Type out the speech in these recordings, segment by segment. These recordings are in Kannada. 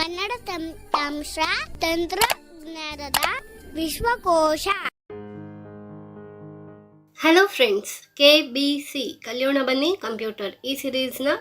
ಕನ್ನಡ ತಂತ್ರಾಂಶ ತಂತ್ರಜ್ಞಾನದ ವಿಶ್ವಕೋಶ. ಹಲೋ ಫ್ರೆಂಡ್ಸ್, KBC ಕಲಿಯೋಣ ಬನ್ನಿ ಕಂಪ್ಯೂಟರ್ ಈ ಸಿರೀಸ್ನ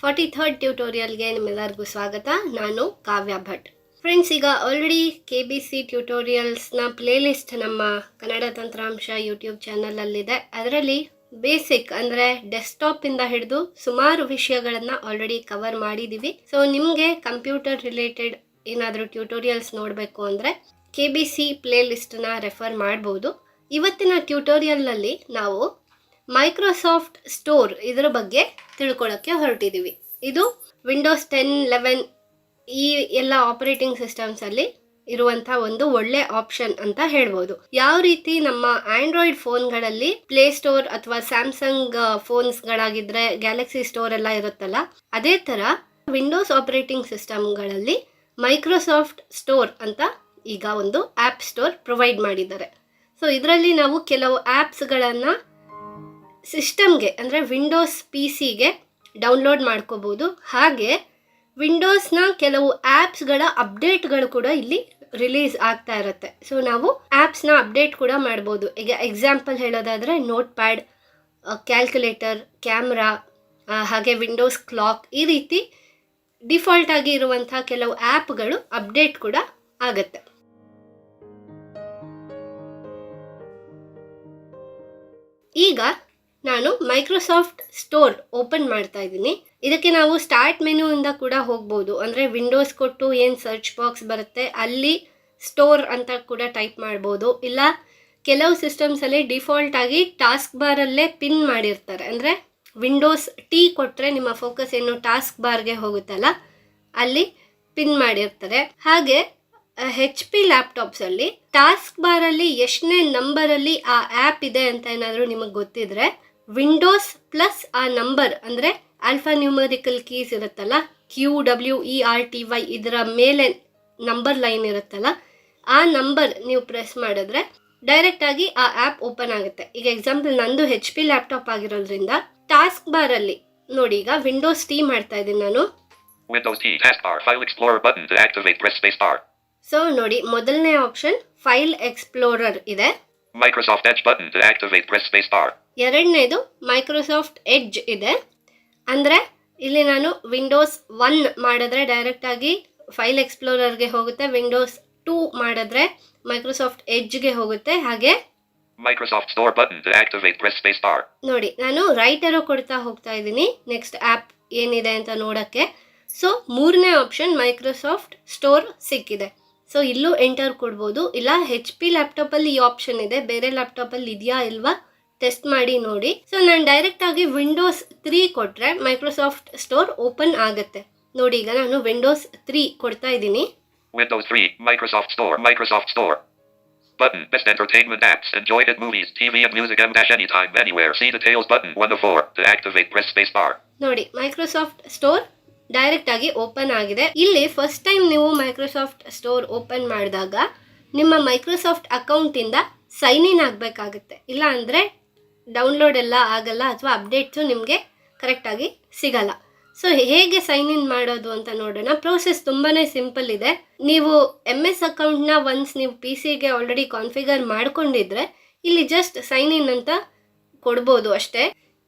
43rd ಟ್ಯೂಟೋರಿಯಲ್ಗೆ ನಿಮ್ಮೆಲ್ಲರಿಗೂ ಸ್ವಾಗತ. ನಾನು ಕಾವ್ಯ ಭಟ್. ಫ್ರೆಂಡ್ಸ್, ಈಗ ಆಲ್ರೆಡಿ KBC ಟ್ಯೂಟೋರಿಯಲ್ಸ್ನ ಪ್ಲೇಲಿಸ್ಟ್ ನಮ್ಮ ಕನ್ನಡ ತಂತ್ರಾಂಶ ಯೂಟ್ಯೂಬ್ ಚಾನಲಲ್ಲಿದೆ. ಅದರಲ್ಲಿ ಬೇಸಿಕ್ ಅಂದರೆ ಡೆಸ್ಕ್ಟಾಪಿಂದ ಹಿಡಿದು ಸುಮಾರು ವಿಷಯಗಳನ್ನು ಆಲ್ರೆಡಿ ಕವರ್ ಮಾಡಿದ್ದೀವಿ. ಸೊ ನಿಮಗೆ ಕಂಪ್ಯೂಟರ್ ರಿಲೇಟೆಡ್ ಏನಾದರೂ ಟ್ಯೂಟೋರಿಯಲ್ಸ್ ನೋಡಬೇಕು ಅಂದರೆ KBC ಪ್ಲೇಲಿಸ್ಟನ್ನ ರೆಫರ್ ಮಾಡ್ಬೋದು. ಇವತ್ತಿನ ಟ್ಯೂಟೋರಿಯಲ್ನಲ್ಲಿ ನಾವು ಮೈಕ್ರೋಸಾಫ್ಟ್ ಸ್ಟೋರ್ ಇದರ ಬಗ್ಗೆ ತಿಳ್ಕೊಳ್ಳೋಕ್ಕೆ ಹೊರಟಿದ್ದೀವಿ. ಇದು ವಿಂಡೋಸ್ 10, 11 ಈ ಎಲ್ಲ ಆಪರೇಟಿಂಗ್ ಸಿಸ್ಟಮ್ಸಲ್ಲಿ ಇರುವಂಥ ಒಂದು ಒಳ್ಳೆ ಆಪ್ಷನ್ ಅಂತ ಹೇಳ್ಬೋದು. ಯಾವ ರೀತಿ ನಮ್ಮ ಆಂಡ್ರಾಯ್ಡ್ ಫೋನ್ಗಳಲ್ಲಿ ಪ್ಲೇ ಸ್ಟೋರ್ ಅಥವಾ ಸ್ಯಾಮ್ಸಂಗ್ ಫೋನ್ಸ್ಗಳಾಗಿದ್ರೆ ಗ್ಯಾಲಕ್ಸಿ ಸ್ಟೋರ್ ಎಲ್ಲ ಇರುತ್ತಲ್ಲ, ಅದೇ ಥರ ವಿಂಡೋಸ್ ಆಪರೇಟಿಂಗ್ ಸಿಸ್ಟಮ್ಗಳಲ್ಲಿ ಮೈಕ್ರೋಸಾಫ್ಟ್ ಸ್ಟೋರ್ ಅಂತ ಈಗ ಒಂದು ಆ್ಯಪ್ ಸ್ಟೋರ್ ಪ್ರೊವೈಡ್ ಮಾಡಿದ್ದಾರೆ. ಸೊ ಇದರಲ್ಲಿ ನಾವು ಕೆಲವು ಆ್ಯಪ್ಸ್ಗಳನ್ನು ಸಿಸ್ಟಮ್ಗೆ ಅಂದರೆ ವಿಂಡೋಸ್ PCಗೆ ಡೌನ್ಲೋಡ್ ಮಾಡ್ಕೋಬೋದು. ಹಾಗೆ ವಿಂಡೋಸ್ನ ಕೆಲವು ಆ್ಯಪ್ಸ್ಗಳ ಅಪ್ಡೇಟ್ಗಳು ಕೂಡ ಇಲ್ಲಿ ರಿಲೀಸ್ ಆಗ್ತಾ ಇರುತ್ತೆ. ಸೊ ನಾವು ಆ್ಯಪ್ಸ್ನ ಅಪ್ಡೇಟ್ ಕೂಡ ಮಾಡ್ಬೋದು. ಈಗ ಎಕ್ಸಾಂಪಲ್ ಹೇಳೋದಾದರೆ ನೋಟ್ ಪ್ಯಾಡ್, ಕ್ಯಾಲ್ಕುಲೇಟರ್, ಕ್ಯಾಮ್ರಾ, ಹಾಗೆ ವಿಂಡೋಸ್ ಕ್ಲಾಕ್, ಈ ರೀತಿ ಡಿಫಾಲ್ಟ್ ಆಗಿ ಇರುವಂಥ ಕೆಲವು ಆ್ಯಪ್ಗಳು ಅಪ್ಡೇಟ್ ಕೂಡ ಆಗುತ್ತೆ. ಈಗ ನಾನು ಮೈಕ್ರೋಸಾಫ್ಟ್ ಸ್ಟೋರ್ ಓಪನ್ ಮಾಡ್ತಾ ಇದ್ದೀನಿ. ಇದಕ್ಕೆ ನಾವು ಸ್ಟಾರ್ಟ್ ಮೆನುವಿಂದ ಕೂಡ ಹೋಗ್ಬೋದು. ಅಂದರೆ ವಿಂಡೋಸ್ ಕೊಟ್ಟು ಏನು ಸರ್ಚ್ ಬಾಕ್ಸ್ ಬರುತ್ತೆ ಅಲ್ಲಿ ಸ್ಟೋರ್ ಅಂತ ಕೂಡ ಟೈಪ್ ಮಾಡ್ಬೋದು. ಇಲ್ಲ ಕೆಲವು ಸಿಸ್ಟಮ್ಸಲ್ಲಿ ಡಿಫಾಲ್ಟ್ ಆಗಿ ಟಾಸ್ಕ್ ಬಾರಲ್ಲೇ ಪಿನ್ ಮಾಡಿರ್ತಾರೆ. ಅಂದರೆ ವಿಂಡೋಸ್ T ಕೊಟ್ಟರೆ ನಿಮ್ಮ ಫೋಕಸ್ ಏನು ಟಾಸ್ಕ್ ಬಾರ್ಗೆ ಹೋಗುತ್ತಲ್ಲ, ಅಲ್ಲಿ ಪಿನ್ ಮಾಡಿರ್ತಾರೆ. ಹಾಗೆ HP ಲ್ಯಾಪ್ಟಾಪ್ಸಲ್ಲಿ ಟಾಸ್ಕ್ ಬಾರಲ್ಲಿ ಎಷ್ಟನೇ ನಂಬರಲ್ಲಿ ಆ ಆ್ಯಪ್ ಇದೆ ಅಂತ ಏನಾದರೂ ನಿಮಗೆ ಗೊತ್ತಿದ್ರೆ ವಿಂಡೋಸ್ ಪ್ಲಸ್ ಆ ನಂಬರ್ ಅಂದರೆ ಆಲ್ಫಾ ನ್ಯೂಮರಿಕಲ್ ಕೀಸ್ ಇರುತ್ತಲ್ಲ, QWERTY, ಇದರ ಮೇಲೆ ನಂಬರ್ ಲೈನ್ ಇರುತ್ತಲ್ಲ, ಆ ನಂಬರ್ ನೀವು ಪ್ರೆಸ್ ಮಾಡಿದ್ರೆ ಡೈರೆಕ್ಟಾಗಿ ಆ ಆ್ಯಪ್ ಓಪನ್ ಆಗುತ್ತೆ. ಈಗ ಎಕ್ಸಾಂಪಲ್ ನಂದು HP ಲ್ಯಾಪ್ಟಾಪ್ ಆಗಿರೋದ್ರಿಂದ ಟಾಸ್ಕ್ ಬಾರಲ್ಲಿ ನೋಡಿ, ಈಗ ವಿಂಡೋಸ್ T ಮಾಡ್ತಾ ಇದ್ದೀನಿ ನಾನು. Windows T taskbar file explorer button to activate press space bar. So ನೋಡಿ, ಮೊದಲನೇ ಆಪ್ಷನ್ ಫೈಲ್ ಎಕ್ಸ್ಪ್ಲೋರರ್ ಇದೆ. Microsoft Edge button to activate press space bar. ಎರಡನೇದು ಮೈಕ್ರೋಸಾಫ್ಟ್ ಎಡ್ಜ್ ಇದೆ. ಅಂದರೆ ಇಲ್ಲಿ ನಾನು ವಿಂಡೋಸ್ 1 ಮಾಡಿದ್ರೆ ಡೈರೆಕ್ಟಾಗಿ ಫೈಲ್ ಎಕ್ಸ್ಪ್ಲೋರರ್ಗೆ ಹೋಗುತ್ತೆ. ವಿಂಡೋಸ್ 2 ಮಾಡಿದ್ರೆ ಮೈಕ್ರೋಸಾಫ್ಟ್ ಎಡ್ಜ್ಗೆ ಹೋಗುತ್ತೆ. ಹಾಗೆ Microsoft Store button to activate press space bar. ನೋಡಿ, ನಾನು ರೈಟ್ ಏರೋ ಕೊಡ್ತಾ ಹೋಗ್ತಾ ಇದ್ದೀನಿ ನೆಕ್ಸ್ಟ್ ಆ್ಯಪ್ ಏನಿದೆ ಅಂತ ನೋಡೋಕ್ಕೆ. ಸೊ ಮೂರನೇ ಆಪ್ಷನ್ ಮೈಕ್ರೋಸಾಫ್ಟ್ ಸ್ಟೋರ್ ಸಿಕ್ಕಿದೆ. ಸೊ ಇಲ್ಲೂ ಎಂಟರ್ ಕೊಡ್ಬೋದು. ಇಲ್ಲ HP ಲ್ಯಾಪ್ಟಾಪಲ್ಲಿ ಈ ಆಪ್ಷನ್ ಇದೆ, ಬೇರೆ ಲ್ಯಾಪ್ಟಾಪಲ್ಲಿ ಇದೆಯಾ ಇಲ್ವಾ ಟೆಸ್ಟ್ ಮಾಡಿ ನೋಡಿ. ಸೊ ನಾನು ಡೈರೆಕ್ಟಾಗಿ ವಿಂಡೋಸ್ 3 ಕೊಟ್ಟರೆ ಮೈಕ್ರೋಸಾಫ್ಟ್ ಸ್ಟೋರ್ ಓಪನ್ ಆಗುತ್ತೆ. ನೋಡಿ, ಈಗ ನಾನು ವಿಂಡೋಸ್ 3 ಕೊಡ್ತಾ ಇದ್ದೀನಿ. Windows 3 Microsoft Store button best entertainment apps enjoy it movies TV and music anytime anywhere see details button 1 of 4 to activate press space bar. ನೋಡಿ, ಮೈಕ್ರೋಸಾಫ್ಟ್ ಸ್ಟೋರ್ ಡೈರೆಕ್ಟ್ ಆಗಿ ಓಪನ್ ಆಗಿದೆ. ಇಲ್ಲಿ ಫಸ್ಟ್ ಟೈಮ್ ನೀವು ಮೈಕ್ರೋಸಾಫ್ಟ್ ಸ್ಟೋರ್ ಓಪನ್ ಮಾಡಿದಾಗ ನಿಮ್ಮ ಮೈಕ್ರೋಸಾಫ್ಟ್ ಅಕೌಂಟಿಂದ ಸೈನ್ ಇನ್ ಆಗಬೇಕಾಗುತ್ತೆ. ಇಲ್ಲ ಅಂದರೆ ಡೌನ್ಲೋಡ್ ಎಲ್ಲ ಆಗಲ್ಲ ಅಥವಾ ಅಪ್ಡೇಟ್ಸು ನಿಮಗೆ ಕರೆಕ್ಟಾಗಿ ಸಿಗಲ್ಲ. ಸೊ ಹೇಗೆ ಸೈನ್ ಇನ್ ಮಾಡೋದು ಅಂತ ನೋಡೋಣ. ಪ್ರೋಸೆಸ್ ತುಂಬಾ ಸಿಂಪಲ್ ಇದೆ. ನೀವು MS ಅಕೌಂಟ್ನ ಒನ್ಸ್ ನೀವು PCಗೆ ಆಲ್ರೆಡಿ ಕಾನ್ಫಿಗರ್ ಮಾಡ್ಕೊಂಡಿದ್ರೆ ಇಲ್ಲಿ ಜಸ್ಟ್ ಸೈನ್ ಇನ್ ಅಂತ ಕೊಡ್ಬೋದು ಅಷ್ಟೇ.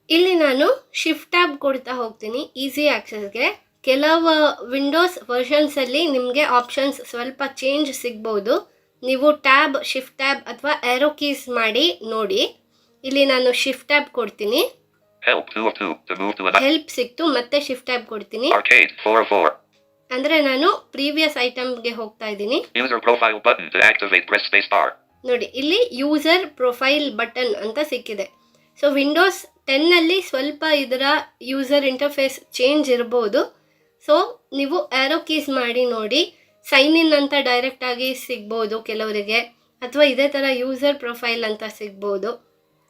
ಇಲ್ಲಿ ನಾನು ಶಿಫ್ಟ್ ಟ್ಯಾಬ್ ಕೊಡ್ತಾ ಹೋಗ್ತೀನಿ ಈಸಿ ಆಕ್ಸೆಸ್ಗೆ. ಕೆಲವು ವಿಂಡೋಸ್ ವರ್ಷನ್ಸಲ್ಲಿ ನಿಮಗೆ ಆಪ್ಷನ್ಸ್ ಸ್ವಲ್ಪ ಚೇಂಜ್ ಸಿಗ್ಬೋದು. ನೀವು ಟ್ಯಾಬ್, ಶಿಫ್ಟ್ ಟ್ಯಾಬ್ ಅಥವಾ ಏರೋ ಕೀಸ್ ಮಾಡಿ ನೋಡಿ. ಇಲ್ಲಿ ನಾನು ಶಿಫ್ಟ್ ಟ್ಯಾಬ್ ಕೊಡ್ತೀನಿ. ಹೆಲ್ಪ್ ಸಿಕ್ತು, ಮತ್ತೆ ಶಿಫ್ಟ್ ಟ್ಯಾಬ್ ಕೊಡ್ತೀನಿ. Arcade 4 of 4. ಅಂದರೆ ನಾನು ಪ್ರೀವಿಯಸ್ ಐಟಮ್ಗೆ ಹೋಗ್ತಾ ಇದ್ದೀನಿ. User profile button to activate press space bar. ನೋಡಿ, ಇಲ್ಲಿ ಯೂಸರ್ ಪ್ರೊಫೈಲ್ ಬಟನ್ ಅಂತ ಸಿಕ್ಕಿದೆ. ಸೊ ವಿಂಡೋಸ್ 10ನಲ್ಲಿ ಸ್ವಲ್ಪ ಇದರ ಯೂಸರ್ ಇಂಟರ್ಫೇಸ್ ಚೇಂಜ್ ಇರ್ಬೋದು. ಸೊ ನೀವು ಏರೋ ಕೀಸ್ ಮಾಡಿ ನೋಡಿ. ಸೈನ್ ಇನ್ ಅಂತ ಡೈರೆಕ್ಟಾಗಿ ಸಿಗ್ಬೋದು ಕೆಲವರಿಗೆ, ಅಥವಾ ಇದೇ ಥರ ಯೂಸರ್ ಪ್ರೊಫೈಲ್ ಅಂತ ಸಿಗ್ಬೋದು.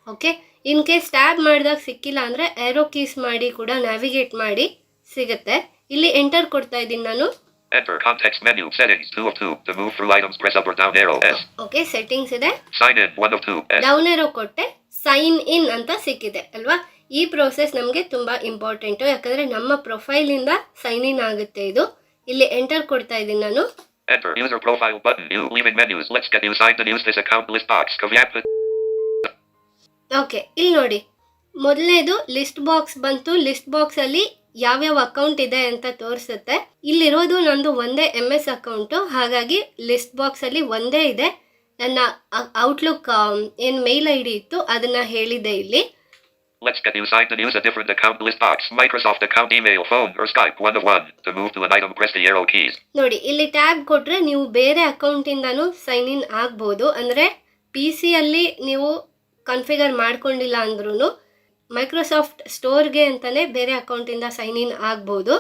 ಓಕೆ, ಇನ್ ಕೇಸ್ ಟ್ಯಾಬ್ ಮಾಡಿದಾಗ ಸಿಕ್ಕಿಲ್ಲ ಅಂದರೆ ಏರೋ ಕೀಸ್ ಮಾಡಿ ಕೂಡ ನ್ಯಾವಿಗೇಟ್ ಮಾಡಿ ಸಿಗುತ್ತೆ. ಇಲ್ಲಿ ಎಂಟರ್ ಕೊಡ್ತಾ ಇದ್ದೀನಿ ನಾನು. Enter context menu settings 2 of 2 to move through items press up or down arrow S. Okay, settings ಇದೆ. Sign in 1 of 2 S. Down arrow ಕೊಟ್ಟೆ ಸೈನ್ ಇನ್ ಅಂತ ಸಿಕ್ಕಿದೆ ಅಲ್ವಾ. ಈ ಪ್ರೋಸೆಸ್ ನಮಗೆ ತುಂಬ ಇಂಪಾರ್ಟೆಂಟು, ಯಾಕಂದರೆ ನಮ್ಮ ಪ್ರೊಫೈಲಿಂದ ಸೈನ್ ಇನ್ ಆಗುತ್ತೆ ಇದು. ಇಲ್ಲಿ ಎಂಟರ್ ಕೊಡ್ತಾ ಇದ್ದೀನಿ ನಾನು. Enter user profile button. New leaving menus. Let's get you signed and use this account list box. Caveat. Okay, ಇಲ್ಲಿ ನೋಡಿ, ಮೊದಲನೇದು ಲಿಸ್ಟ್ ಬಾಕ್ಸ್ ಬಂತು. ಲಿಸ್ಟ್ ಬಾಕ್ಸ್ ಅಲ್ಲಿ ಯಾವ್ಯಾವ ಅಕೌಂಟ್ ಇದೆ ಅಂತ ತೋರಿಸುತ್ತೆ. ಇಲ್ಲಿರೋದು ನಂದು ಒಂದೇ MS ಅಕೌಂಟು, ಹಾಗಾಗಿ ಲಿಸ್ಟ್ ಬಾಕ್ಸ್ ಅಲ್ಲಿ ಒಂದೇ ಇದೆ. ನನ್ನ ಔಟ್ಲುಕ್ ಏನು ಮೇಲ್ ID ಇತ್ತು ಅದನ್ನ ಹೇಳಿದೆ ಇಲ್ಲಿ. Let's get you signed and use a different account list box. Microsoft account, email, phone, or Skype 1 of 1. To move to an item, press the arrow keys. ನೋಡಿ, ಇಲ್ಲಿ ಟ್ಯಾಬ್ ಕೊಟ್ರೆ ನೀವು ಬೇರೆ ಅಕೌಂಟ್ ಇಂದಾನು ಸೈನ್ ಇನ್ ಆಗ್ಬೋದು. ಅಂದ್ರೆ PC ಅಲ್ಲಿ ನೀವು ಕನ್ಫಿಗರ್ ಮಾಡ್ಕೊಂಡಿಲ್ಲ ಅಂದ್ರೂ ಮೈಕ್ರೋಸಾಫ್ಟ್ ಸ್ಟೋರ್ಗೆ ಅಂತಾನೆ ಬೇರೆ ಅಕೌಂಟ್ ಇಂದ ಸೈನ್ ಇನ್ ಆಗ್ಬೋದು.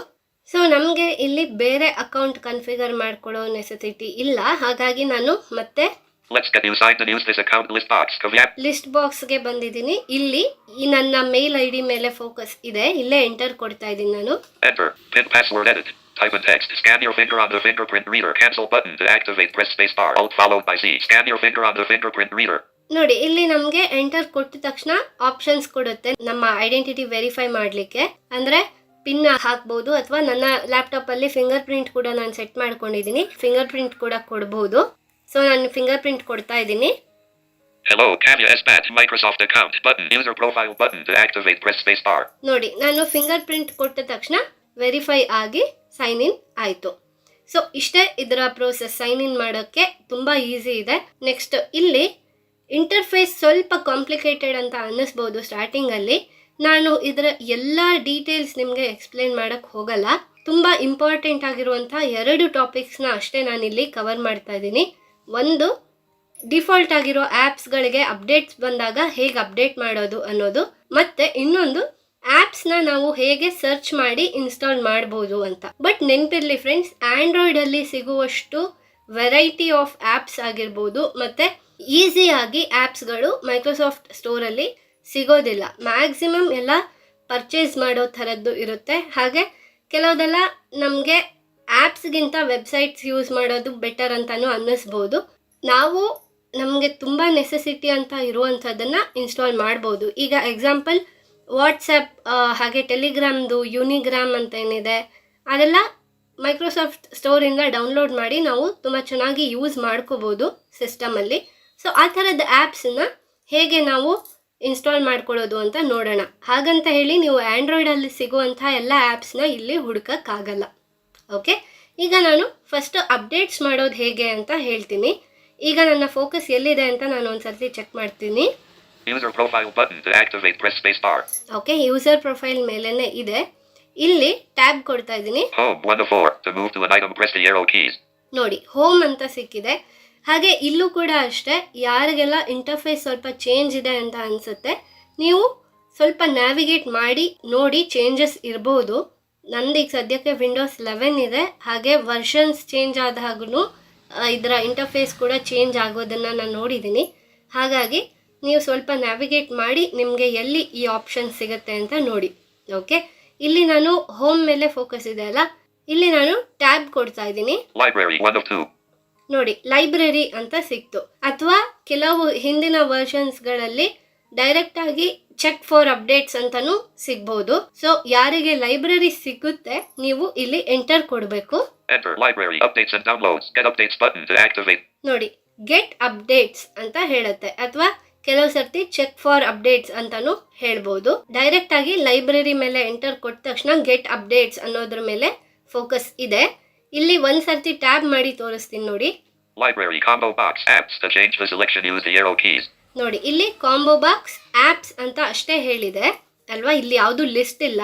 ಸೊ ನಮಗೆ ಇಲ್ಲಿ ಬೇರೆ ಅಕೌಂಟ್ ಕನ್ಫಿಗರ್ ಮಾಡ್ಕೊಳ್ಳೋ ನೆಸೆಸಿಟಿ ಇಲ್ಲ, ಹಾಗಾಗಿ ನಾನು ಮತ್ತೆ Let's get you signed and use this account list box. Caveat. List ಬಾಕ್ಸ್ಗೆ ಬಂದಿದ್ದೀನಿ. ಇಲ್ಲಿ ಈ ನನ್ನ ಮೇಲ್ ID ಮೇಲೆ ಫೋಕಸ್ ಇದೆ. ಇಲ್ಲೇ ಎಂಟರ್ ಕೊಡ್ತಾ ಇದ್ದೀನಿ ನಾನು. Enter. Pin password edit. Type in text. Scan your finger on the fingerprint reader. Cancel button to activate. Press space bar. Alt followed by C. Scan your finger on the fingerprint reader. ನೋಡಿ, ಇಲ್ಲಿ ನಮಗೆ ಎಂಟರ್ ಕೊಟ್ಟ ತಕ್ಷಣ ಆಪ್ಷನ್ಸ್ ಕೊಡುತ್ತೆ ನಮ್ಮ ಐಡೆಂಟಿಟಿ ವೆರಿಫೈ ಮಾಡಲಿಕ್ಕೆ. ಅಂದ್ರೆ ಪಿನ್ ಹಾಕ್ಬೋದು, ಅಥವಾ ನನ್ನ ಲ್ಯಾಪ್ಟಾಪ್ ಅಲ್ಲಿ ಫಿಂಗರ್ ಪ್ರಿಂಟ್ ಕೂಡ ನಾನು ಸೆಟ್ ಮಾಡ್ಕೊಂಡಿದ್ದೀನಿ. ಫಿಂಗರ್ ಪ್ರಿಂಟ್ ಕೂಡ ಕೊಡ್ಬೋದು. ಸೊ ನಾನು ಫಿಂಗರ್ ಪ್ರಿಂಟ್ ಕೊಡ್ತಾ ಇದ್ದೀನಿ. Hello, Kavya SBAT. Microsoft account button. User profile button to activate. Press space bar. ನೋಡಿ, ನಾನು ಫಿಂಗರ್ ಪ್ರಿಂಟ್ ಕೊಟ್ಟ ತಕ್ಷಣ ವೆರಿಫೈ ಆಗಿ ಸೈನ್ ಇನ್ ಆಯಿತು. ಸೊ ಇಷ್ಟೇ ಇದರ ಪ್ರೋಸೆಸ್. ಸೈನ್ ಇನ್ ಮಾಡೋಕ್ಕೆ ತುಂಬ ಈಸಿ ಇದೆ. ನೆಕ್ಸ್ಟ್ ಇಲ್ಲಿ ಇಂಟರ್ಫೇಸ್ ಸ್ವಲ್ಪ ಕಾಂಪ್ಲಿಕೇಟೆಡ್ ಅಂತ ಅನ್ನಿಸ್ಬೋದು ಸ್ಟಾರ್ಟಿಂಗಲ್ಲಿ. ನಾನು ಇದರ ಎಲ್ಲ ಡೀಟೇಲ್ಸ್ ನಿಮಗೆ ಎಕ್ಸ್ಪ್ಲೇನ್ ಮಾಡೋಕ್ಕೆ ಹೋಗಲ್ಲ. ತುಂಬ ಇಂಪಾರ್ಟೆಂಟ್ ಆಗಿರುವಂಥ 2 ಟಾಪಿಕ್ಸ್ನ ಅಷ್ಟೇ ನಾನಿಲ್ಲಿ ಕವರ್ ಮಾಡ್ತಾ ಇದ್ದೀನಿ. ಒಂದು, ಡಿಫಾಲ್ಟ್ ಆಗಿರೋ ಆ್ಯಪ್ಸ್ಗಳಿಗೆ ಅಪ್ಡೇಟ್ಸ್ ಬಂದಾಗ ಹೇಗೆ ಅಪ್ಡೇಟ್ ಮಾಡೋದು ಅನ್ನೋದು, ಮತ್ತು ಇನ್ನೊಂದು ಆ್ಯಪ್ಸ್ನ ನಾವು ಹೇಗೆ ಸರ್ಚ್ ಮಾಡಿ ಇನ್ಸ್ಟಾಲ್ ಮಾಡ್ಬೋದು ಅಂತ. ಬಟ್ ನೆನಪಿರಲಿ ಫ್ರೆಂಡ್ಸ್, ಆ್ಯಂಡ್ರಾಯ್ಡಲ್ಲಿ ಸಿಗುವಷ್ಟು ವೆರೈಟಿ ಆಫ್ ಆ್ಯಪ್ಸ್ ಆಗಿರ್ಬೋದು ಮತ್ತು ಈಸಿಯಾಗಿ ಆ್ಯಪ್ಸ್ಗಳು ಮೈಕ್ರೋಸಾಫ್ಟ್ ಸ್ಟೋರಲ್ಲಿ ಸಿಗೋದಿಲ್ಲ. ಮ್ಯಾಕ್ಸಿಮಮ್ ಎಲ್ಲ ಪರ್ಚೇಸ್ ಮಾಡೋ ಥರದ್ದು ಇರುತ್ತೆ. ಹಾಗೆ ಕೆಲವುದೆಲ್ಲ ನಮಗೆ ಆ್ಯಪ್ಸ್ಗಿಂತ ವೆಬ್ಸೈಟ್ಸ್ ಯೂಸ್ ಮಾಡೋದು ಬೆಟರ್ ಅಂತಲೂ ಅನ್ನಿಸ್ಬೋದು. ನಾವು ನಮಗೆ ತುಂಬ ನೆಸೆಸಿಟಿ ಅಂತ ಇರುವಂಥದ್ದನ್ನು ಇನ್ಸ್ಟಾಲ್ ಮಾಡ್ಬೋದು. ಈಗ ಎಕ್ಸಾಂಪಲ್ ವಾಟ್ಸಪ್, ಹಾಗೆ ಟೆಲಿಗ್ರಾಮ್ದು ಯೂನಿಗ್ರಾಮ್ ಅಂತ ಏನಿದೆ, ಅದೆಲ್ಲ ಮೈಕ್ರೋಸಾಫ್ಟ್ ಸ್ಟೋರಿಂದ ಡೌನ್ಲೋಡ್ ಮಾಡಿ ನಾವು ತುಂಬ ಚೆನ್ನಾಗಿ ಯೂಸ್ ಮಾಡ್ಕೋಬೋದು ಸಿಸ್ಟಮಲ್ಲಿ. ಸೊ ಆ ಥರದ ಆ್ಯಪ್ಸನ್ನ ಹೇಗೆ ನಾವು ಇನ್ಸ್ಟಾಲ್ ಮಾಡ್ಕೊಳ್ಳೋದು ಅಂತ ನೋಡೋಣ. ಹಾಗಂತ ಹೇಳಿ ನೀವು ಆ್ಯಂಡ್ರಾಯ್ಡಲ್ಲಿ ಸಿಗುವಂಥ ಎಲ್ಲ ಆ್ಯಪ್ಸ್ನ ಇಲ್ಲಿ ಹುಡುಕೋಕ್ಕಾಗಲ್ಲ. ಓಕೆ, ಈಗ ನಾನು ಫಸ್ಟ್ ಅಪ್ಡೇಟ್ಸ್ ಮಾಡೋದು ಹೇಗೆ ಅಂತ ಹೇಳ್ತೀನಿ. ಈಗ ನನ್ನ ಫೋಕಸ್ ಎಲ್ಲಿದೆ ಅಂತ ನಾನು ಒಂದ್ಸರ್ತಿ ಚೆಕ್ ಮಾಡ್ತೀನಿ. User profile button to activate. Press space bar. Okay, user profile ಮೇಲೇನೆ ಇದೆ. ಇಲ್ಲಿ ಟ್ಯಾಬ್ ಕೊಡ್ತಾ ಇದ್ದೀನಿ. Home 1 of 4. To move to an item, press the arrow keys. ನೋಡಿ, ಹೋಮ್ ಅಂತ ಸಿಕ್ಕಿದೆ. ಹಾಗೆ ಇಲ್ಲೂ ಕೂಡ ಅಷ್ಟೇ, ಯಾರಿಗೆಲ್ಲ ಇಂಟರ್ಫೇಸ್ ಸ್ವಲ್ಪ ಚೇಂಜ್ ಇದೆ ಅಂತ ಅನಿಸುತ್ತೆ, ನೀವು ಸ್ವಲ್ಪ ನ್ಯಾವಿಗೇಟ್ ಮಾಡಿ ನೋಡಿ, ಚೇಂಜಸ್ ಇರ್ಬೋದು. ನಂದು ಈಗ ಸದ್ಯಕ್ಕೆ ವಿಂಡೋಸ್ 11 ಇದೆ. ಹಾಗೆ ವರ್ಷನ್ಸ್ ಚೇಂಜ್ ಆದಾಗೂ ಇದರ ಇಂಟರ್ಫೇಸ್ ಕೂಡ ಚೇಂಜ್ ಆಗೋದನ್ನು ನಾನು ನೋಡಿದ್ದೀನಿ. ಹಾಗಾಗಿ ನೀವು ಸ್ವಲ್ಪ ನ್ಯಾವಿಗೇಟ್ ಮಾಡಿ ನಿಮಗೆ ಎಲ್ಲಿ ಈ ಆಪ್ಷನ್ ಸಿಗುತ್ತೆ ಅಂತ ನೋಡಿ. ಓಕೆ, ಇಲ್ಲಿ ನಾನು ಹೋಮ್ ಮೇಲೆ ಫೋಕಸ್ ಇದೆ ಅಲ್ಲ, ಇಲ್ಲಿ ನಾನು ಟ್ಯಾಬ್ ಕೊಡ್ತಾ ಇದ್ದೀನಿ. Library 1 of 2. ನೋಡಿ, ಲೈಬ್ರರಿ ಅಂತ ಸಿಕ್ತು. ಅಥವಾ ಕೆಲವು ಹಿಂದಿನ ವರ್ಷನ್ಸ್ಗಳಲ್ಲಿ ಡೈರೆಕ್ಟ್ ಆಗಿ ಚೆಕ್ ಫಾರ್ ಅಪ್ಡೇಟ್ಸ್ ಅಂತಾನೂ ಸಿಗ್ಬೋದು. ಸೊ ಯಾರಿಗೆ ಲೈಬ್ರರಿ ಸಿಗುತ್ತೆ ನೀವು ಇಲ್ಲಿ ಎಂಟರ್ ಕೊಡಬೇಕು. Enter library updates and downloads. Get updates button to activate. ನೋಡಿ, ಗೆಟ್ ಅಪ್ಡೇಟ್ಸ್ ಅಂತ ಹೇಳುತ್ತೆ, ಅಥವಾ ಕೆಲವು ಸರ್ತಿ ಚೆಕ್ ಫಾರ್ ಅಪ್ಡೇಟ್ಸ್ ಅಂತಾನೂ ಹೇಳ್ಬೋದು. ಡೈರೆಕ್ಟ್ ಆಗಿ ಲೈಬ್ರರಿ ಮೇಲೆ ಎಂಟರ್ ಕೊಟ್ಟ ತಕ್ಷಣ ಗೆಟ್ ಅಪ್ಡೇಟ್ಸ್ ಅನ್ನೋದ್ರ ಮೇಲೆ ಫೋಕಸ್ ಇದೆ. ಇಲ್ಲಿ ಒಂದ್ ಸರ್ತಿ ಟ್ಯಾಬ್ ಮಾಡಿ ತೋರಿಸ್ತೀನಿ ನೋಡಿ. Library combo box apps. To change the selection, use the arrow keys. ನೋಡಿ, ಇಲ್ಲಿ ಕಾಂಬೋ ಬಾಕ್ಸ್ ಆ್ಯಪ್ಸ್ ಅಂತ ಅಷ್ಟೇ ಹೇಳಿದೆ ಅಲ್ವಾ, ಇಲ್ಲಿ ಯಾವುದು ಲಿಸ್ಟ್ ಇಲ್ಲ.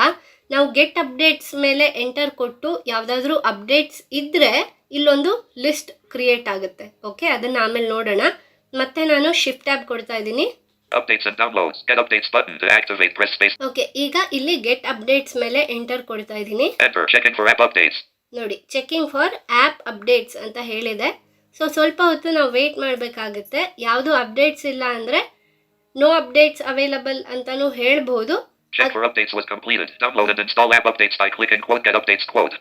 ನಾವು ಗೆಟ್ ಅಪ್ಡೇಟ್ಸ್ ಮೇಲೆ ಎಂಟರ್ ಕೊಟ್ಟು ಯಾವುದಾದ್ರೂ ಅಪ್ಡೇಟ್ಸ್ ಇದ್ದರೆ ಇಲ್ಲೊಂದು ಲಿಸ್ಟ್ ಕ್ರಿಯೇಟ್ ಆಗುತ್ತೆ. ಓಕೆ, ಅದನ್ನು ಆಮೇಲೆ ನೋಡೋಣ. ಮತ್ತೆ ನಾನು ಶಿಫ್ಟ್ ಟ್ಯಾಬ್ ಕೊಡ್ತಾ ಇದ್ದೀನಿ. Updates and downloads. Get updates button to activate. Press space. Okay, ಈಗ ಇಲ್ಲಿ ಗೆಟ್ ಅಪ್ಡೇಟ್ಸ್ ಮೇಲೆ ಎಂಟರ್ ಕೊಡ್ತಾ ಇದ್ದೀನಿ. Enter checking for app updates. ನೋಡಿ, ಚೆಕಿಂಗ್ ಫಾರ್ ಆ್ಯಪ್ ಅಪ್ಡೇಟ್ಸ್ ಅಂತ ಹೇಳಿದೆ. ಸೊ ಸ್ವಲ್ಪ ಹೊತ್ತು ನಾವು ವೆಯ್ಟ್ ಮಾಡಬೇಕಾಗುತ್ತೆ. ಯಾವುದು ಅಪ್ಡೇಟ್ಸ್ ಇಲ್ಲ ಅಂದರೆ ನೋ ಅಪ್ಡೇಟ್ಸ್ ಅವೈಲಬಲ್ ಅಂತಲೂ ಹೇಳ್ಬೋದು. Check for updates was completed. Download and install app updates by clicking quote get updates quote.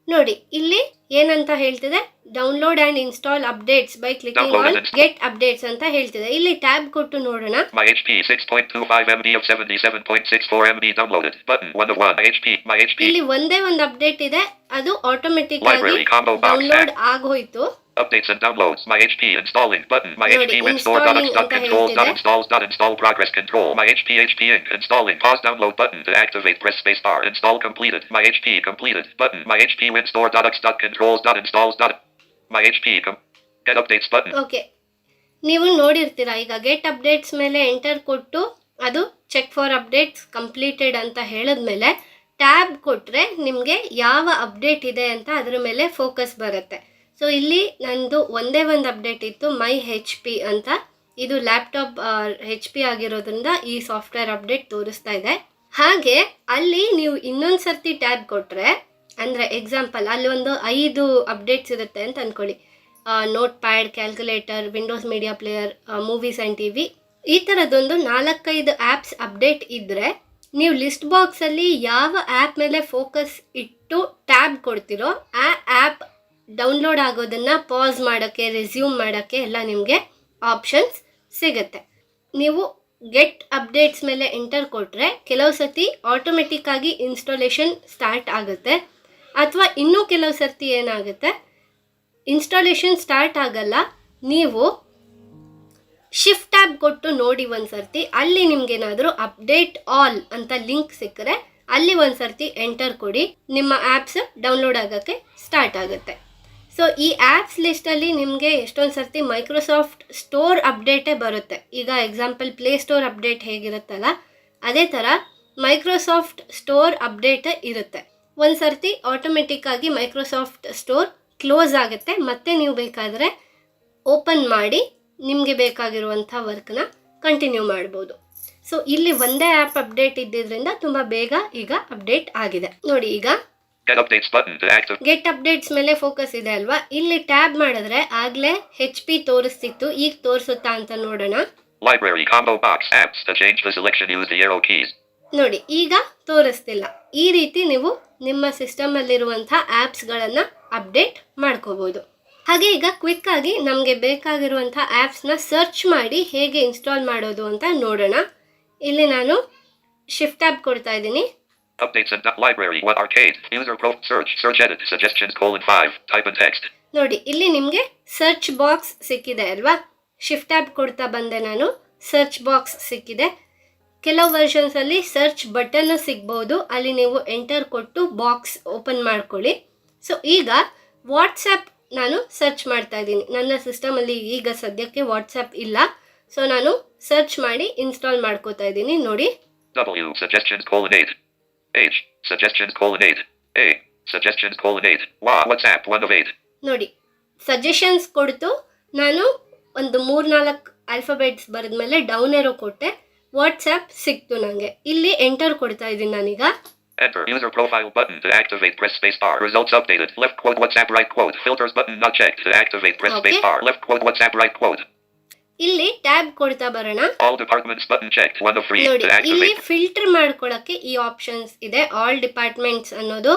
ನೋಡಿ ಇಲ್ಲಿ ಏನಂತ ಹೇಳ್ತಿದೆ, download and install updates by clicking on get updates ಅಂತ ಹೇಳ್ತಿದೆ. ಇಲ್ಲಿ ಟ್ಯಾಬ್ ಕೊಟ್ಟು ನೋಡೋಣ. My HP 6.25 MB of 77.64 MB downloaded. Button 1 of 1. My HP. ಇಲ್ಲಿ ಒಂದೇ ಒಂದು ಅಪ್ಡೇಟ್ ಇದೆ, ಅದು ಆಟೋಮೆಟಿಕ್ ಆಗಿ Library combo box. ಡೌನ್ಲೋಡ್ ಆಗೋಯ್ತು. Updates and downloads. My HP installing. Button. My ನೋಡಿ, HP WinStore installing dot ಅಂತ controls dot ಹೇಳ್ತಿದೆ. installs dot install progress control. My HP Inc. installing. Pause download button to activate. Press space bar. Install completed. My HP completed. Button. My HP WinStore dot x dot controls dot installs dot. My HP get updates button. Okay, ನೀವು ನೋಡಿರ್ತೀರಾ ಈಗ ಗೆಟ್ ಅಪ್ಡೇಟ್ಸ್ ಮೇಲೆ ಎಂಟರ್ ಕೊಟ್ಟು ಅದು ಚೆಕ್ ಫಾರ್ ಅಪ್ಡೇಟ್ಸ್ ಕಂಪ್ಲೀಟೆಡ್ ಅಂತ ಹೇಳಿದ್ಮೇಲೆ ಟ್ಯಾಬ್ ಕೊಟ್ಟರೆ ನಿಮಗೆ ಯಾವ ಅಪ್ಡೇಟ್ ಇದೆ ಅಂತ ಅದರ ಮೇಲೆ ಫೋಕಸ್ ಬರುತ್ತೆ. ಸೊ ಇಲ್ಲಿ ನಂದು ಒಂದೇ ಒಂದು ಅಪ್ಡೇಟ್ ಇತ್ತು, ಮೈ ಹೆಚ್ ಪಿ ಅಂತ. ಇದು ಲ್ಯಾಪ್ಟಾಪ್ ಹೆಚ್ ಪಿ ಆಗಿರೋದ್ರಿಂದ ಈ ಸಾಫ್ಟ್ವೇರ್ ಅಪ್ಡೇಟ್ ತೋರಿಸ್ತಾ ಇದೆ. ಹಾಗೆ ಅಲ್ಲಿ ನೀವು ಇನ್ನೊಂದು ಸರ್ತಿ ಟ್ಯಾಬ್ ಕೊಟ್ಟರೆ, ಅಂದರೆ ಎಕ್ಸಾಂಪಲ್ ಅಲ್ಲಿ ಒಂದು 5 ಅಪ್ಡೇಟ್ಸ್ ಇರುತ್ತೆ ಅಂತ ಅಂದ್ಕೊಳ್ಳಿ. Notepad, calculator, Windows media player, movies and TV, ಈ ಥರದೊಂದು 4-5 ಆ್ಯಪ್ಸ್ ಅಪ್ಡೇಟ್ ಇದ್ದರೆ ನೀವು ಲಿಸ್ಟ್ ಬಾಕ್ಸಲ್ಲಿ ಯಾವ ಆ್ಯಪ್ ಮೇಲೆ ಫೋಕಸ್ ಇಟ್ಟು ಟ್ಯಾಬ್ ಕೊಡ್ತೀರೋ ಆ ಆ್ಯಪ್ ಡೌನ್ಲೋಡ್ ಆಗೋದನ್ನು ಪಾಸ್ ಮಾಡೋಕ್ಕೆ, ರೆಸ್ಯೂಮ್ ಮಾಡೋಕ್ಕೆ ಎಲ್ಲ ನಿಮಗೆ ಆಪ್ಷನ್ಸ್ ಸಿಗುತ್ತೆ. ನೀವು ಗೆಟ್ ಅಪ್ಡೇಟ್ಸ್ ಮೇಲೆ ಎಂಟರ್ ಕೊಟ್ಟರೆ ಕೆಲವು ಸರ್ತಿ ಆಟೋಮೆಟಿಕ್ಕಾಗಿ ಇನ್ಸ್ಟಾಲೇಷನ್ ಸ್ಟಾರ್ಟ್ ಆಗುತ್ತೆ, ಅಥವಾ ಇನ್ನೂ ಕೆಲವು ಸರ್ತಿ ಏನಾಗುತ್ತೆ, ಇನ್ಸ್ಟಾಲೇಷನ್ ಸ್ಟಾರ್ಟ್ ಆಗಲ್ಲ. ನೀವು ಶಿಫ್ಟ್ ಟ್ಯಾಬ್ ಕೊಟ್ಟು ನೋಡಿ ಒಂದು ಸರ್ತಿ, ಅಲ್ಲಿ ನಿಮ್ಗೇನಾದರೂ ಅಪ್ಡೇಟ್ ಆಲ್ ಅಂತ ಲಿಂಕ್ ಸಿಕ್ಕರೆ ಅಲ್ಲಿ ಒಂದು ಸರ್ತಿ ಎಂಟರ್ ಕೊಡಿ, ನಿಮ್ಮ ಆ್ಯಪ್ಸ್ ಡೌನ್ಲೋಡ್ ಆಗೋಕ್ಕೆ ಸ್ಟಾರ್ಟ್ ಆಗುತ್ತೆ. ಸೊ ಈ ಆ್ಯಪ್ಸ್ ಲಿಸ್ಟಲ್ಲಿ ನಿಮಗೆ ಎಷ್ಟೊಂದು ಸರ್ತಿ ಮೈಕ್ರೋಸಾಫ್ಟ್ ಸ್ಟೋರ್ ಅಪ್ಡೇಟೇ ಬರುತ್ತೆ. ಈಗ ಎಕ್ಸಾಂಪಲ್ ಪ್ಲೇ ಸ್ಟೋರ್ ಅಪ್ಡೇಟ್ ಹೇಗಿರುತ್ತಲ್ಲ ಅದೇ ಥರ ಮೈಕ್ರೋಸಾಫ್ಟ್ ಸ್ಟೋರ್ ಅಪ್ಡೇಟ್ ಇರುತ್ತೆ. ಒಂದು ಸರ್ತಿ ಆಟೋಮೆಟಿಕ್ಕಾಗಿ ಮೈಕ್ರೋಸಾಫ್ಟ್ ಸ್ಟೋರ್ ಕ್ಲೋಸ್ ಆಗುತ್ತೆ, ಮತ್ತೆ ನೀವು ಬೇಕಾದರೆ ಓಪನ್ ಮಾಡಿ ನಿಮಗೆ ಬೇಕಾಗಿರುವಂಥ ವರ್ಕ್ನ ಕಂಟಿನ್ಯೂ ಮಾಡ್ಬೋದು. ಸೊ ಇಲ್ಲಿ ಒಂದೇ ಆ್ಯಪ್ ಅಪ್ಡೇಟ್ ಇದ್ದಿದ್ದರಿಂದ ತುಂಬ ಬೇಗ ಈಗ ಅಪ್ಡೇಟ್ ಆಗಿದೆ. ನೋಡಿ, ಈಗ Get updates button to active. Get updates ಮೇಲೆ ಫೋಕಸ್ ಇದೆ ಅಲ್ವಾ, ಇಲ್ಲಿ ಟ್ಯಾಬ್ ಮಾಡಿದ್ರೆ ಆಗಲೇ ಹೆಚ್ ಪಿ ತೋರಿಸ್ತಿತ್ತು, ಈಗ ತೋರಿಸುತ್ತಾ ಅಂತ ನೋಡೋಣ. Library combo box apps. To change the selection, use the arrow keys. ನೋಡಿ, ಈಗ ತೋರಿಸ್ತಿಲ್ಲ. ಈ ರೀತಿ ನೀವು ನಿಮ್ಮ ಸಿಸ್ಟಮಲ್ಲಿರುವಂಥ ಆ್ಯಪ್ಸ್ಗಳನ್ನು ಅಪ್ಡೇಟ್ ಮಾಡ್ಕೋಬೋದು. ಹಾಗೆ ಈಗ ಕ್ವಿಕ್ಕಾಗಿ ನಮಗೆ ಬೇಕಾಗಿರುವಂಥ ಆ್ಯಪ್ಸ್ನ ಸರ್ಚ್ ಮಾಡಿ ಹೇಗೆ ಇನ್ಸ್ಟಾಲ್ ಮಾಡೋದು ಅಂತ ನೋಡೋಣ. ಇಲ್ಲಿ ನಾನು ಶಿಫ್ಟ್ ಟ್ಯಾಬ್ ಕೊಡ್ತಾ ಇದ್ದೀನಿ. Updates and library. What arcade? User pro search edit suggestions :5. Type in text. ನೋಡಿ, ಇಲ್ಲಿ ನಿಮಗೆ ಸರ್ಚ್ ಬಾಕ್ಸ್ ಸಿಕ್ಕಿದೆ ಅಲ್ವಾ. ಶಿಫ್ಟ್ ಟ್ಯಾಬ್ ಕೊಡ್ತಾ ಬಂದೆ ನಾನು, ಸರ್ಚ್ ಬಾಕ್ಸ್ ಸಿಕ್ಕಿದೆ. ಕೆಲವು ವರ್ಷನ್ಸಲ್ಲಿ ಸರ್ಚ್ ಬಟನ್ನು ಸಿಗ್ಬೋದು, ಅಲ್ಲಿ ನೀವು ಎಂಟರ್ ಕೊಟ್ಟು ಬಾಕ್ಸ್ ಓಪನ್ ಮಾಡ್ಕೊಳ್ಳಿ. ಸೊ ಈಗ ವಾಟ್ಸಪ್ ನಾನು ಸರ್ಚ್ ಮಾಡ್ತಾ ಇದ್ದೀನಿ. ನನ್ನ ಸಿಸ್ಟಮಲ್ಲಿ ಈಗ ಸದ್ಯಕ್ಕೆ ವಾಟ್ಸಪ್ ಇಲ್ಲ, ಸೊ ನಾನು ಸರ್ಚ್ ಮಾಡಿ ಇನ್ಸ್ಟಾಲ್ ಮಾಡ್ಕೋತಾ ಇದ್ದೀನಿ. ನೋಡಿ, W suggestions :8. H suggestions :8. A suggestions :8. WhatsApp 1 of 8. ನೋಡಿ, ಸಜೆಷನ್ಸ್ ಕೊಡ್ತು. ನಾನು ಒಂದು 3-4 ಆಲ್ಫಾಬೆಟ್ಸ್ ಬರೆದ್ಮೇಲೆ ಡೌನ್ ಏರೋ ಕೊಟ್ಟೆ, ವಾಟ್ಸಪ್ ಸಿಕ್ತು ನನಗೆ. ಇಲ್ಲಿ ಎಂಟರ್ ಕೊಡ್ತಾ ಇದ್ದೀನಿ ನಾನೀಗ. Enter user profile button to activate. Press space bar. Results updated. Left quote WhatsApp. Right quote. Filters button not checked. To activate. Press space bar. Left quote WhatsApp. Right quote. ಇಲ್ಲಿ ಟ್ಯಾಬ್ ಕೊಡ್ತಾ ಬರೋಣ. All departments button checked. 1 of 3. ನೋಡಿ, To activate. ಇಲ್ಲಿ ಫಿಲ್ಟರ್ ಮಾಡ್ಕೊಳ್ಳೋಕ್ಕೆ ಈ ಆಪ್ಷನ್ಸ್ ಇದೆ. ಆಲ್ ಡಿಪಾರ್ಟ್ಮೆಂಟ್ಸ್ ಅನ್ನೋದು,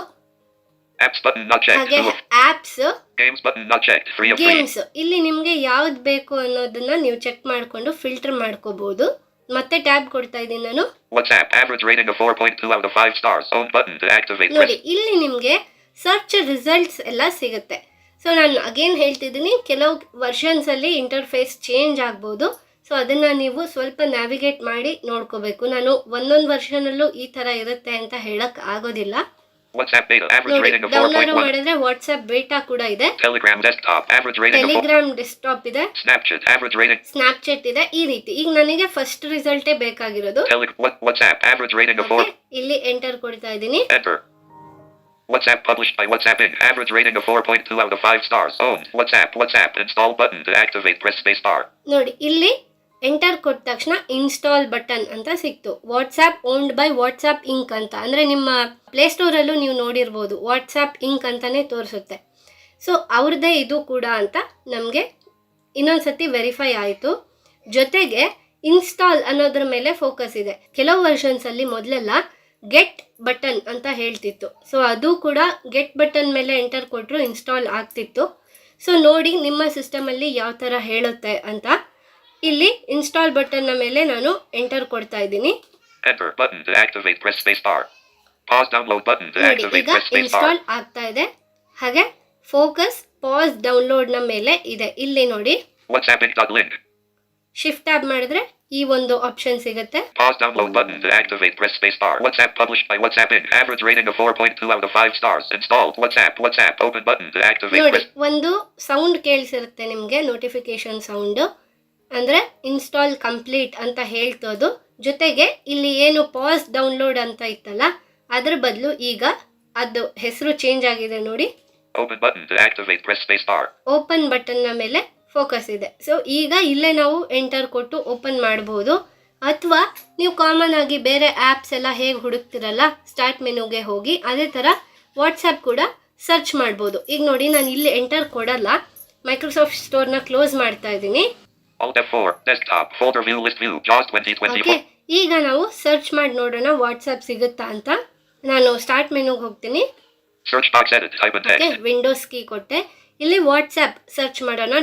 Apps button not checked. ಹಾಗೆ 2 of. Apps, Games button not checked. 3 of 3. Games. ಇಲ್ಲಿ ನಿಮಗೆ ಯಾವ್ದು ಬೇಕು ಅನ್ನೋದನ್ನ ನೀವು ಚೆಕ್ ಮಾಡಿಕೊಂಡು ಫಿಲ್ಟರ್ ಮಾಡ್ಕೋಬಹುದು. ಮತ್ತೆ ಟ್ಯಾಬ್ ಕೊಡ್ತಾ ಇದ್ದೀನಿ ನಾನು. WhatsApp average rating of 4.2 out of 5 stars. Own button to activate. ನೋಡಿ, ಇಲ್ಲಿ ನಿಮಗೆ ಸರ್ಚ್ ರಿಸಲ್ಟ್ಸ್ ಎಲ್ಲ ಸಿಗುತ್ತೆ. ಸೊ ನಾನು ಅಗೇನ್ ಹೇಳ್ತಿದ್ದೀನಿ, ಕೆಲವು ವರ್ಷನ್ಸಲ್ಲಿ ಇಂಟರ್ಫೇಸ್ ಚೇಂಜ್ ಆಗ್ಬೋದು. ಸೊ ಅದನ್ನು ನೀವು ಸ್ವಲ್ಪ ನ್ಯಾವಿಗೇಟ್ ಮಾಡಿ ನೋಡ್ಕೋಬೇಕು. ನಾನು ಒಂದೊಂದು ವರ್ಷನಲ್ಲೂ ಈ ಥರ ಇರುತ್ತೆ ಅಂತ ಹೇಳಕ್ ಆಗೋದಿಲ್ಲ. WhatsApp beta average ನೋಡಿ, rating of ಡೌನ್ಲೋಡ್ 4.1. ಮಾಡಿದ್ರೆ ವಾಟ್ಸ್ಆಪ್ ಬೇಟಾ ಕೂಡ ಇದೆ. Telegram desktop average rating of 4. Telegram desktop ಇದೆ. Snapchat average rating. ಸ್ನ್ಯಾಪ್ಚಾಟ್ ಇದೆ. ಈ ರೀತಿ ಈಗ ನನಗೆ ಫಸ್ಟ್ ರಿಸಲ್ಟೇ ಬೇಕಾಗಿರೋದು. WhatsApp average rating of 4. ಇಲ್ಲಿ ಎಂಟರ್ ಕೊಡ್ತಾ ಇದ್ದೀನಿ. Enter. WhatsApp published by WhatsApp Inc. Average rating of 4.2 out of 5 stars. Owned. WhatsApp install button to activate. Press space bar. ನೋಡಿ, ಇಲ್ಲಿ ಎಂಟರ್ ಕೊಟ್ಟ ತಕ್ಷಣ ಇನ್ಸ್ಟಾಲ್ ಬಟನ್ ಅಂತ ಸಿಕ್ತು. WhatsApp owned by WhatsApp Inc ಅಂತ, ಅಂದರೆ ನಿಮ್ಮ ಪ್ಲೇಸ್ಟೋರಲ್ಲೂ ನೀವು ನೋಡಿರ್ಬೋದು, ವಾಟ್ಸ್ಆ್ಯಪ್ ಇಂಕ್ ಅಂತಲೇ ತೋರಿಸುತ್ತೆ. ಸೊ ಅವ್ರದ್ದೇ ಇದು ಕೂಡ ಅಂತ ನಮಗೆ ಇನ್ನೊಂದು ಸತಿ ವೆರಿಫೈ ಆಯಿತು. ಜೊತೆಗೆ ಇನ್ಸ್ಟಾಲ್ ಅನ್ನೋದ್ರ ಮೇಲೆ ಫೋಕಸ್ ಇದೆ. ಕೆಲವು ವರ್ಷನ್ಸಲ್ಲಿ ಮೊದಲೆಲ್ಲ ಗೆಟ್ ಬಟನ್ ಅಂತ ಹೇಳ್ತಿತ್ತು. ಸೊ ಅದು ಕೂಡ ಗೆಟ್ ಬಟನ್ ಮೇಲೆ ಎಂಟರ್ ಕೊಟ್ಟರು ಇನ್ಸ್ಟಾಲ್ ಆಗ್ತಿತ್ತು. ಸೊ ನೋಡಿ ನಿಮ್ಮ ಸಿಸ್ಟಮಲ್ಲಿ ಯಾವ ಥರ ಹೇಳುತ್ತೆ ಅಂತ. ಇಲ್ಲಿ ಇನ್ಸ್ಟಾಲ್ ಬಟನ್ನ ಮೇಲೆ ನಾನು ಎಂಟರ್ ಕೊಡ್ತಾ ಇದ್ದೀನಿ. Enter button to activate, press space bar. Pause download button to ನೋಡಿ activate, ಈಗ press space bar. ಇನ್ಸ್ಟಾಲ್ ಆಗ್ತಾ ಇದೆ. ಹಾಗೆ ಫೋಕಸ್ ಪಾಸ್ ಡೌನ್ಲೋಡ್ನ ಮೇಲೆ ಇದೆ. ಇಲ್ಲಿ ನೋಡಿ WhatsApp link. ಶಿಫ್ಟ್ ಟ್ಯಾಬ್ ಮಾಡಿದ್ರೆ ಈ ಒಂದು ಆಪ್ಷನ್ ಸಿಗುತ್ತೆ. Pause download button to activate, press space bar. WhatsApp published by WhatsApp Inc. Average rating of 4.2 out of 5 stars. Installed. WhatsApp open button to activate. ನೋಡಿ Press. ಒಂದು ಸೌಂಡ್ ಕೇಳಿಸಿರುತ್ತೆ ನಿಮಗೆ, ನೋಟಿಫಿಕೇಶನ್ ಸೌಂಡ್, ಅಂದರೆ ಇನ್ಸ್ಟಾಲ್ ಕಂಪ್ಲೀಟ್ ಅಂತ ಹೇಳ್ತೋದು. ಜೊತೆಗೆ ಇಲ್ಲಿ ಏನು ಪಾಸ್ ಡೌನ್ಲೋಡ್ ಅಂತ ಇತ್ತಲ್ಲ ಅದ್ರ ಬದಲು ಈಗ ಅದು ಹೆಸರು ಚೇಂಜ್ ಆಗಿದೆ ನೋಡಿ. Open button to activate, press space bar. Open ಬಟನ್ನ ಮೇಲೆ ಫೋಕಸ್ ಇದೆ. ಸೊ ಈಗ ಇಲ್ಲೇ ನಾವು ಎಂಟರ್ ಕೊಟ್ಟು ಓಪನ್ ಮಾಡ್ಬೋದು. ಅಥವಾ ನೀವು ಕಾಮನ್ ಆಗಿ ಬೇರೆ ಆ್ಯಪ್ಸ್ ಎಲ್ಲ ಹೇಗೆ ಹುಡುಕ್ತಿರಲ್ಲ, ಸ್ಟಾರ್ಟ್ ಮೆನುಗೆ ಹೋಗಿ ಅದೇ ಥರ ವಾಟ್ಸಪ್ ಕೂಡ ಸರ್ಚ್ ಮಾಡ್ಬೋದು. ಈಗ ನೋಡಿ ನಾನು ಇಲ್ಲಿ ಎಂಟರ್ ಕೊಡಲ್ಲ, ಮೈಕ್ರೋಸಾಫ್ಟ್ ಸ್ಟೋರ್ನ ಕ್ಲೋಸ್ ಮಾಡ್ತಾ ಇದ್ದೀನಿ. Alt F4, desktop, folder view, list view, JAWS 2024. Okay, ಈಗ ನಾವು ಸರ್ಚ್ ಮಾಡಿ ನೋಡೋಣ ವಾಟ್ಸಪ್ ಸಿಗುತ್ತಾ ಅಂತ. ನಾನು ಸ್ಟಾರ್ಟ್ ಮೆನುಗೆ ಹೋಗ್ತೀನಿ. Search box edit, type in okay, text. Windows key ಕೊಟ್ಟೆ. ಇಲ್ಲಿ ವಾಟ್ಸಪ್ ಸರ್ಚ್ ಮಾಡೋಣ.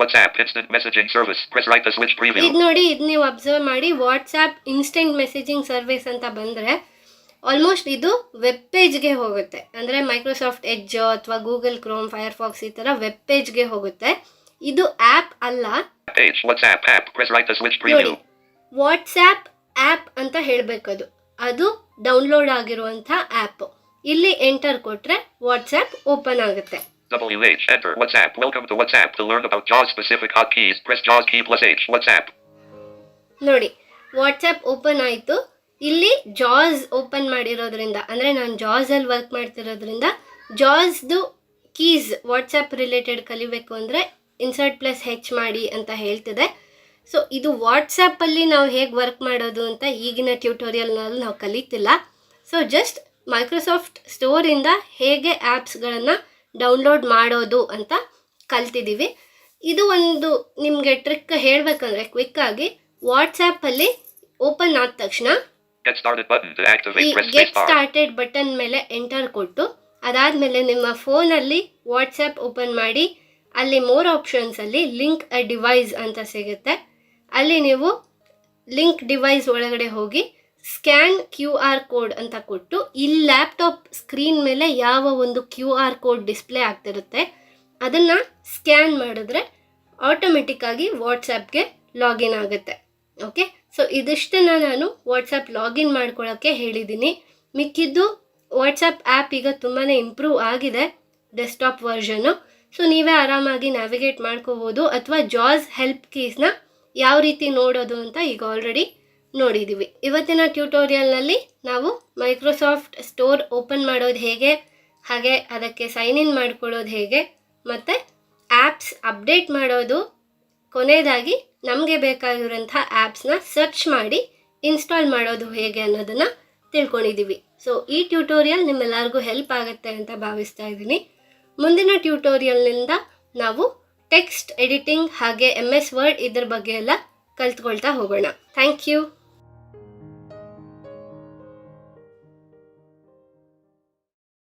WhatsApp instant messaging service. Press right to switch preview. ಇದು ನೋಡಿ, ಇದು ನೀವು ಅಬ್ಸರ್ವ್ ಮಾಡಿ, ವಾಟ್ಸಪ್ ಇನ್ಸ್ಟೆಂಟ್ ಮೆಸೇಜಿಂಗ್ ಸರ್ವಿಸ್ ಅಂತ ಬಂದರೆ ಆಲ್ಮೋಸ್ಟ್ ಇದು ವೆಬ್ ಪೇಜ್ಗೆ ಹೋಗುತ್ತೆ. ಅಂದರೆ ಮೈಕ್ರೋಸಾಫ್ಟ್ ಎಡ್ಜ್ ಅಥವಾ ಗೂಗಲ್ ಕ್ರೋಮ್, ಫೈರ್ಫಾಕ್ಸ್ ಈ ಥರ ವೆಬ್ ಪೇಜ್ಗೆ ಹೋಗುತ್ತೆ. ಇದು ಆ್ಯಪ್ ಅಲ್ಲ. Page, WhatsApp app. Press right to switch ನೋಡಿ, preview. ವಾಟ್ಸ್ಆ್ಯಪ್ ಆ್ಯಪ್ ಅಂತ ಹೇಳಬೇಕದು. ಅದು ಡೌನ್ಲೋಡ್ ಆಗಿರುವಂಥ ಆ್ಯಪ್. ಇಲ್ಲಿ ಎಂಟರ್ ಕೊಟ್ಟರೆ ವಾಟ್ಸ್ಆ್ಯಪ್ ಓಪನ್ ಆಗುತ್ತೆ. WH, enter WhatsApp. Welcome to WhatsApp. To learn about JAWS specific hotkeys, press JAWS key plus H. WhatsApp. ನೋಡಿ ವಾಟ್ಸಪ್ ಓಪನ್ ಆಯಿತು. ಇಲ್ಲಿ ಜಾಸ್ ಓಪನ್ ಮಾಡಿರೋದ್ರಿಂದ, ಅಂದರೆ ನಾನು ಜಾಸಲ್ಲಿ ವರ್ಕ್ ಮಾಡ್ತಿರೋದ್ರಿಂದ ಜಾಸ್ದು ಕೀಸ್ ವಾಟ್ಸಪ್ ರಿಲೇಟೆಡ್ ಕಲಿಬೇಕು ಅಂದರೆ ಇನ್ಸರ್ಟ್ ಪ್ಲಸ್ ಹೆಚ್ ಮಾಡಿ ಅಂತ ಹೇಳ್ತಿದೆ. ಸೊ ಇದು ವಾಟ್ಸಪ್ಪಲ್ಲಿ ನಾವು ಹೇಗೆ ವರ್ಕ್ ಮಾಡೋದು ಅಂತ ಈಗಿನ ಟ್ಯೂಟೋರಿಯಲ್ನಲ್ಲಿ ನಾವು ಕಲಿತಿಲ್ಲ. ಸೊ ಜಸ್ಟ್ ಮೈಕ್ರೋಸಾಫ್ಟ್ ಸ್ಟೋರಿಂದ ಹೇಗೆ ಆ್ಯಪ್ಸ್ಗಳನ್ನು ಡೌನ್ಲೋಡ್ ಮಾಡೋದು ಅಂತ ಕಲ್ತಿದ್ದೀವಿ. ಇದು ಒಂದು ನಿಮಗೆ ಟ್ರಿಕ್ ಹೇಳಬೇಕಂದ್ರೆ ಕ್ವಿಕ್ಕಾಗಿ, ವಾಟ್ಸಪ್ಪಲ್ಲಿ ಓಪನ್ ಆದ ತಕ್ಷಣ Get started button to activate, ಈ press get space bar. Started button ಮೇಲೆ ಎಂಟರ್ ಕೊಟ್ಟು ಅದಾದಮೇಲೆ ನಿಮ್ಮ ಫೋನಲ್ಲಿ ವಾಟ್ಸಪ್ ಓಪನ್ ಮಾಡಿ ಅಲ್ಲಿ ಮೋರ್ ಆಪ್ಷನ್ಸಲ್ಲಿ ಲಿಂಕ್ ಅ ಡಿವೈಸ್ ಅಂತ ಸಿಗುತ್ತೆ. ಅಲ್ಲಿ ನೀವು ಲಿಂಕ್ ಡಿವೈಸ್ ಒಳಗಡೆ ಹೋಗಿ ಸ್ಕ್ಯಾನ್ QR ಕೋಡ್ ಅಂತ ಕೊಟ್ಟು ಇಲ್ಲಿ ಲ್ಯಾಪ್ಟಾಪ್ ಸ್ಕ್ರೀನ್ ಮೇಲೆ ಯಾವ ಒಂದು QR ಕೋಡ್ ಡಿಸ್ಪ್ಲೇ ಆಗ್ತಿರುತ್ತೆ ಅದನ್ನು ಸ್ಕ್ಯಾನ್ ಮಾಡಿದ್ರೆ ಆಟೋಮೆಟಿಕ್ಕಾಗಿ ವಾಟ್ಸಪ್ಗೆ ಲಾಗಿನ್ ಆಗುತ್ತೆ. ಓಕೆ, ಸೊ ಇದಿಷ್ಟನ್ನು ನಾನು ವಾಟ್ಸಪ್ ಲಾಗಿನ್ ಮಾಡ್ಕೊಳ್ಳೋಕ್ಕೆ ಹೇಳಿದ್ದೀನಿ. ಮಿಕ್ಕಿದ್ದು ವಾಟ್ಸಪ್ ಆ್ಯಪ್ ಈಗ ತುಂಬಾ ಇಂಪ್ರೂವ್ ಆಗಿದೆ ಡೆಸ್ಕ್ಟಾಪ್ ವರ್ಷನ್ನು. ಸೊ ನೀವೇ ಆರಾಮಾಗಿ ನ್ಯಾವಿಗೇಟ್ ಮಾಡ್ಕೋಬೋದು. ಅಥವಾ ಜಾಸ್ ಹೆಲ್ಪ್ ಕೀಸ್ನ ಯಾವ ರೀತಿ ನೋಡೋದು ಅಂತ ಈಗ ಆಲ್ರೆಡಿ ನೋಡಿದ್ದೀವಿ. ಇವತ್ತಿನ ಟ್ಯೂಟೋರಿಯಲ್ನಲ್ಲಿ ನಾವು ಮೈಕ್ರೋಸಾಫ್ಟ್ ಸ್ಟೋರ್ ಓಪನ್ ಮಾಡೋದು ಹೇಗೆ, ಹಾಗೆ ಅದಕ್ಕೆ ಸೈನ್ ಇನ್ ಮಾಡ್ಕೊಳ್ಳೋದು ಹೇಗೆ, ಮತ್ತು ಆ್ಯಪ್ಸ್ ಅಪ್ಡೇಟ್ ಮಾಡೋದು, ಕೊನೆಯದಾಗಿ ನಮಗೆ ಬೇಕಾಗಿರೋಂಥ ಆ್ಯಪ್ಸ್ನ ಸರ್ಚ್ ಮಾಡಿ ಇನ್ಸ್ಟಾಲ್ ಮಾಡೋದು ಹೇಗೆ ಅನ್ನೋದನ್ನು ತಿಳ್ಕೊಂಡಿದ್ದೀವಿ. ಸೊ ಈ ಟ್ಯೂಟೋರಿಯಲ್ ನಿಮ್ಮೆಲ್ಲರಿಗೂ ಹೆಲ್ಪ್ ಆಗುತ್ತೆ ಅಂತ ಭಾವಿಸ್ತಾ ಇದ್ದೀನಿ. ಮುಂದಿನ ಟ್ಯೂಟೋರಿಯಲ್ನಿಂದ ನಾವು ಟೆಕ್ಸ್ಟ್ ಎಡಿಟಿಂಗ್ ಹಾಗೆ MS ವರ್ಡ್ ಇದ್ರ ಬಗ್ಗೆ ಎಲ್ಲ ಕಲ್ತ್ಕೊಳ್ತಾ ಹೋಗೋಣ. Thank you.